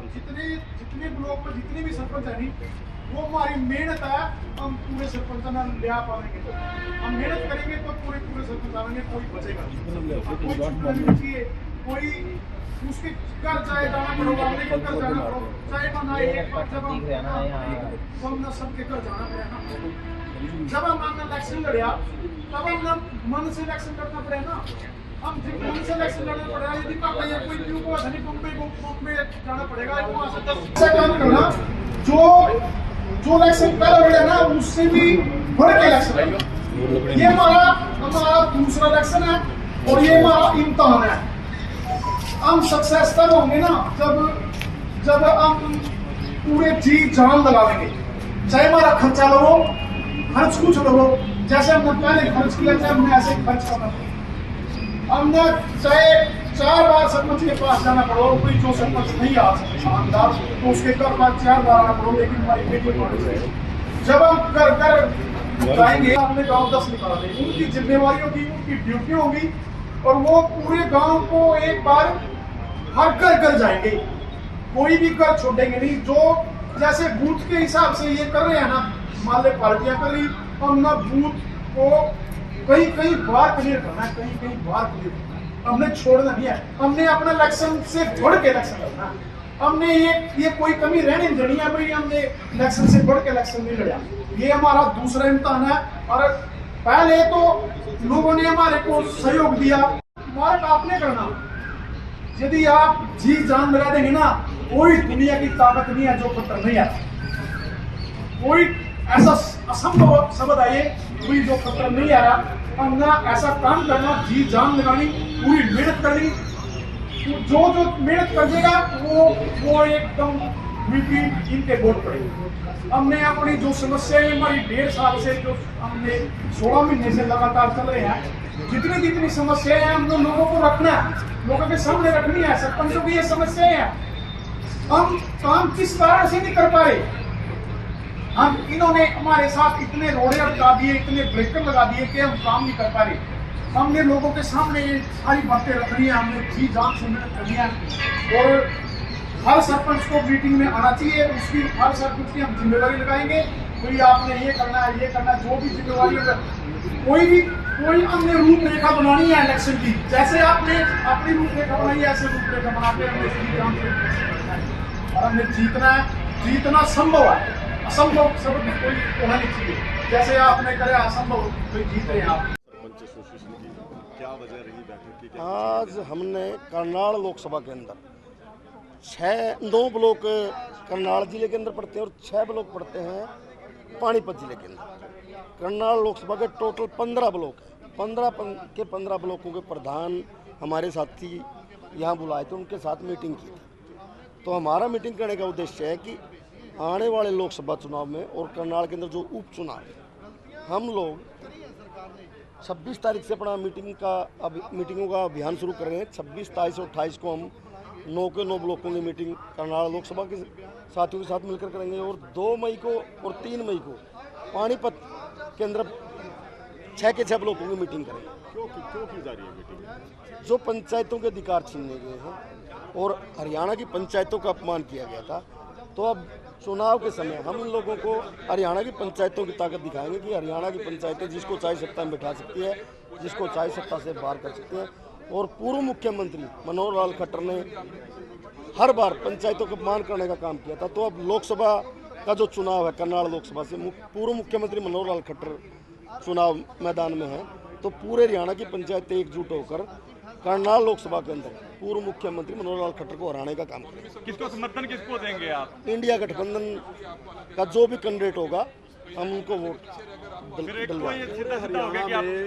जितने जितने ब्लॉक में जितने भी सरपंच है नहीं, वो हमारी मेहनत है। हम पूरे सरपंच ना ले आ पाएंगे, तो हम मेहनत करेंगे तो पूरे पूरे सरपंच आएंगे, कोई बचेगा कोई छूटना नहीं चाहिए। कोई उसके घर चाहे जाना पड़ेगा, अपने घर जाना पड़ेगा, चाहे ना एक बार जब हम ना सबके घर जाना पड़ेगा। जब हम इलेक्शन लड़िया तब हम मन से इलेक्शन करना पड़ेगा। हम मन से इलेक्शन लड़ना पड़ेगा। यदि कोई क्यों को धनी बम्बई जाना पड़ेगा, वहाँ से काम करना। जो जो इलेक्शन पहले लड़े ना, उससे भी बढ़ के इलेक्शन। ये हमारा दूसरा इलेक्शन है और ये हमारा इम्तिहान है। हम सक्सेस तब होंगे ना जब हम पूरे जी जान लगाएंगे। चाहे हमारा खर्चा लो, खर्च कुछ लो, जैसे हमने पहले खर्च किया, चाहे हमने ऐसे खर्च करना। हमने चाहे 4 बार सरपंच के पास जाना पड़ो, कोई जो सरपंच नहीं आ सकता तो उसके घर पर 4 बार आना पड़ो, लेकिन हमारी बेटी होनी चाहिए। जब हम घर जाएंगे, हमने गाँव 10 निकाला देंगे। उनकी जिम्मेवारी होगी, उनकी ड्यूटी होगी और वो पूरे गांव को एक बार हर घर जाएंगे, कोई भी घर छोड़ेंगे नहीं। जो जैसे बूथ के हिसाब से ये कर रहे हैं ना, मान ले पार्टियां कर रही, हम ना बूथ को कहीं बार क्लियर करना है, कहीं बार क्लियर करना है। हमने छोड़ना नहीं है। हमने अपना इलेक्शन से बढ़ के इलेक्शन करना है। हमने ये कोई कमी रहने नहीं देनी है भाई। हमने इलेक्शन से बढ़ के इलेक्शन नहीं लड़ा। ये हमारा दूसरा इम्तिहान है। और पहले तो लोगों ने हमारे को सहयोग दिया, मार्क आपने करना। यदि आप जी जान लगा देंगे ना, कोई दुनिया की ताकत नहीं है जो खतर नहीं है। कोई ऐसा असंभव शब्द आइए, कोई जो खतर नहीं आया। हमने ऐसा काम करना, जी जान लगानी, पूरी मेहनत करनी। जो मेहनत कर देगा वो एकदम मिट्टी इनके वोट पड़ेगी। हमने अपनी जो समस्याएं हमारी 1.5 साल से, जो हमने 16 महीने से लगातार चल रहे हैं, जितनी समस्याएं हैं, हम लोगों को रखना है, लोगों के सामने रखनी है। सरपंचों की ये समस्याएं हैं। हम काम किस कारण से नहीं कर पा रहे। हम इन्होंने हमारे साथ इतने रोड़े लगा दिए, इतने ब्रेकर लगा दिए कि हम काम नहीं कर पा रहे। हमने लोगों के सामने ये सारी बातें रखनी है, हमने जी जान से मेहनत करनी है। और हर सरपंच को मीटिंग में आना चाहिए, उसकी हर सरपंच की हम जिम्मेदारी लगाएंगे। कोई आपने ये करना है, ये करना है, जो भी जिम्मेवारी है। कोई हमने रूपरेखा बनानी है इलेक्शन की। जैसे आपने अपनी रूपरेखा बनाई है, ऐसे रूपरेखा बनाते हमने जी जान से और हमने जीतना संभव है। असंभव शब्द कोई कहना नहीं चाहिए। जैसे आपने करे असंभव, कोई जीत रहे हैं आप। क्या वजह रही बैठक की? आज हमने करनाल लोकसभा के अंदर 9 ब्लॉक करनाल जिले के अंदर पड़ते हैं और 6 ब्लॉक पड़ते हैं पानीपत जिले के अंदर। करनाल लोकसभा के टोटल 15 ब्लॉक है। 15 ब्लॉकों के प्रधान हमारे साथी यहाँ बुलाए थे, उनके साथ मीटिंग की थी। तो हमारा मीटिंग करने का उद्देश्य है कि आने वाले लोकसभा चुनाव में और करनाल के अंदर जो उपचुनाव है, हम लोग 26 तारीख से अपना मीटिंगों का अभियान शुरू कर रहे हैं। 26, 27 और 28 को हम 9 के 9 ब्लॉकों की मीटिंग करनाल लोकसभा के साथियों के साथ मिलकर करेंगे और 2 मई को और 3 मई को पानीपत के अंदर 6 के 6 ब्लॉकों की मीटिंग करेंगे। क्यों की जा रही है मीटिंग? जो पंचायतों के अधिकार छीनने गए हैं और हरियाणा की पंचायतों का अपमान किया गया था, तो अब चुनाव के समय हम इन लोगों को हरियाणा की पंचायतों की ताकत दिखाएंगे कि हरियाणा की पंचायतें जिसको चाहे सत्ता में बैठा सकती है, जिसको चाहे सत्ता से बाहर कर सकती है। और पूर्व मुख्यमंत्री मनोहर लाल खट्टर ने हर बार पंचायतों का अपमान करने का काम किया था। तो अब लोकसभा का जो चुनाव है करनाल लोकसभा से, पूर्व मुख्यमंत्री मनोहर लाल खट्टर चुनाव मैदान में है, तो पूरे हरियाणा की पंचायतें एकजुट होकर करनाल लोकसभा के अंदर पूर्व मुख्यमंत्री मनोहर लाल खट्टर को हराने का काम करेंगे। किसको समर्थन किसको देंगे आप? इंडिया गठबंधन का जो भी कैंडिडेट होगा हम उनको वोट दिलवाएंगे।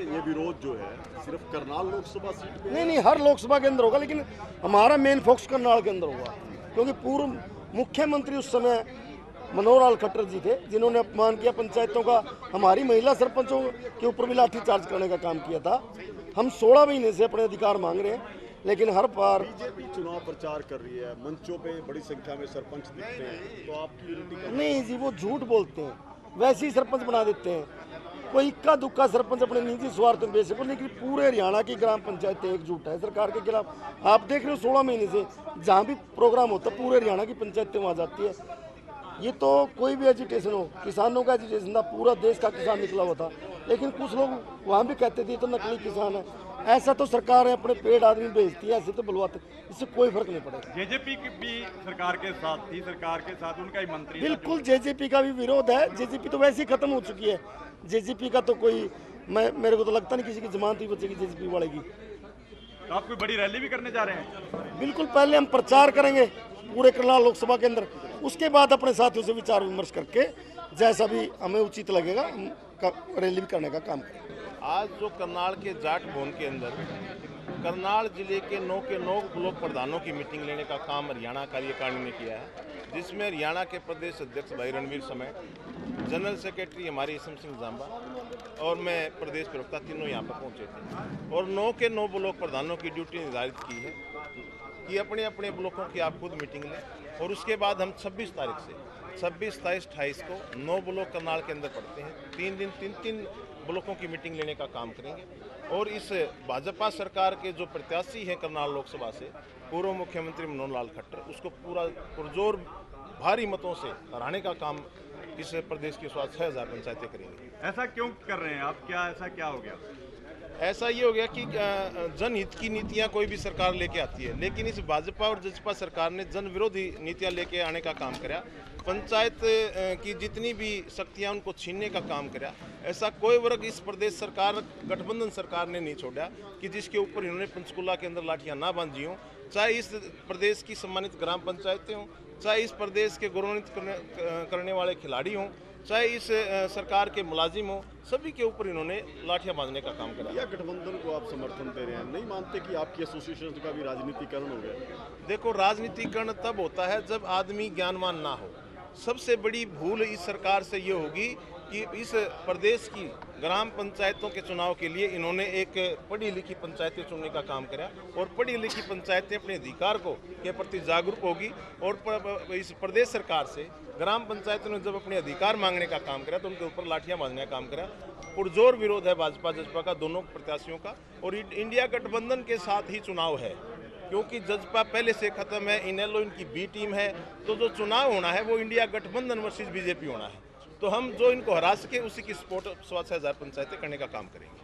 ये विरोध जो है सिर्फ करनाल लोकसभा सीट में नहीं, हर लोकसभा के अंदर होगा, लेकिन हमारा मेन फोकस करनाल के अंदर होगा। क्योंकि पूर्व मुख्यमंत्री उस समय मनोहर लाल खट्टर जी थे, जिन्होंने अपमान किया पंचायतों का, हमारी महिला सरपंचों के ऊपर भी लाठीचार्ज करने का काम किया था। हम 16 महीने से अपने अधिकार मांग रहे हैं लेकिन हर बार बीजेपी चुनाव प्रचार कर रही है, मंचों पे बड़ी संख्या में सरपंच दिखते हैं, तो आपकी यूनिटी का नहीं जी, वो झूठ बोलते हैं, वैसे ही सरपंच बना देते हैं। कोई इक्का दुक्का सरपंच अपने निजी स्वार्थ में बेचे पर, लेकिन पूरे हरियाणा की ग्राम पंचायतें एकजुट है सरकार के खिलाफ। आप देख रहे हो 16 महीने से जहाँ भी प्रोग्राम होता है पूरे हरियाणा की पंचायतें वहाँ जाती है। ये तो कोई भी एजुटेशन हो, किसानों का एजुटेशन था, पूरा देश का किसान निकला हुआ था, लेकिन कुछ लोग वहाँ भी कहते थे ये तो नकली किसान है। ऐसा तो सरकार है अपने पेड़ आदमी भेजती है, ऐसे तो बुलवाते, इससे कोई फर्क नहीं पड़ेगा। जेजेपी की भी सरकार के साथ थी, सरकार के साथ उनका ही मंत्री था बिल्कुल जेजेपी का भी विरोध है। जेजेपी तो वैसे ही खत्म हो चुकी है। जेजेपी का तो कोई मेरे को तो लगता नहीं किसी की जमानत ही बचेगी जेजेपी वाले की। तो आप कोई बड़ी रैली भी करने जा रहे हैं? बिल्कुल, पहले हम प्रचार करेंगे पूरे करनाल लोकसभा के अंदर, उसके बाद अपने साथियों से विचार विमर्श करके जैसा भी हमें उचित लगेगा हम रैली भी करने का काम करेंगे। आज जो करनाल के जाट भवन के अंदर करनाल जिले के 9 ब्लॉक प्रधानों की मीटिंग लेने का काम हरियाणा कार्यकारिणी ने किया है, जिसमें हरियाणा के प्रदेश अध्यक्ष भाई रणवीर समेत जनरल सेक्रेटरी हमारे इसम सिंह जांबा और मैं प्रदेश प्रवक्ता तीनों यहाँ पर पहुँचे थे और 9 के 9 ब्लॉक प्रधानों की ड्यूटी निर्धारित की है कि अपने अपने ब्लॉकों की आप खुद मीटिंग लें और उसके बाद हम 26 तारीख से 26, 27, 28 को 9 ब्लॉक करनाल के अंदर पड़ते हैं। 3 दिन 3 ब्लॉकों की मीटिंग लेने का काम करेंगे और इस भाजपा सरकार के जो प्रत्याशी हैं करनाल लोकसभा से पूर्व मुख्यमंत्री मनोहर लाल खट्टर, उसको पूरा पुरजोर भारी मतों से हराने का काम इस प्रदेश की 6000 पंचायतें करेंगी। ऐसा क्यों कर रहे हैं आप? ऐसा क्या हो गया? ऐसा ये हो गया कि जनहित की नीतियां कोई भी सरकार लेके आती है, लेकिन इस भाजपा और जसपा सरकार ने जन विरोधी नीतियां लेके आने का काम करा। पंचायत की जितनी भी शक्तियां उनको छीनने का काम करा। ऐसा कोई वर्ग इस प्रदेश सरकार गठबंधन सरकार ने नहीं छोड़ा कि जिसके ऊपर इन्होंने पंचकुला के अंदर लाठियां ना बांधी हों, चाहे इस प्रदेश की सम्मानित ग्राम पंचायतें हों, चाहे इस प्रदेश के गौरवान्वित करने वाले खिलाड़ी हों, चाहे इस सरकार के मुलाजिम हो, सभी के ऊपर इन्होंने लाठियां बांधने का काम करा। या गठबंधन को आप समर्थन दे रहे हैं, नहीं मानते कि आपकी एसोसिएशन का भी राजनीतिकरण हो गया? देखो, राजनीतिकरण तब होता है जब आदमी ज्ञानवान ना हो। सबसे बड़ी भूल इस सरकार से ये होगी कि इस प्रदेश की ग्राम पंचायतों के चुनाव के लिए इन्होंने एक पढ़ी लिखी पंचायतें चुनने का काम करा और पढ़ी लिखी पंचायतें अपने अधिकार के प्रति जागरूक होगी और इस प्रदेश सरकार से ग्राम पंचायतों ने जब अपने अधिकार मांगने का काम करा तो उनके ऊपर लाठियां बांधने का काम करा। पुरजोर विरोध है भाजपा जसपा का, दोनों प्रत्याशियों का, और इंडिया गठबंधन के साथ ही चुनाव है क्योंकि जसपा पहले से खत्म है, इनेलो इनकी बी टीम है, तो जो चुनाव होना है वो इंडिया गठबंधन वर्सेस बीजेपी होना है। तो हम जो इनको हरा सके उसी की सपोर्ट 6000 पंचायतें करने का काम करेंगे।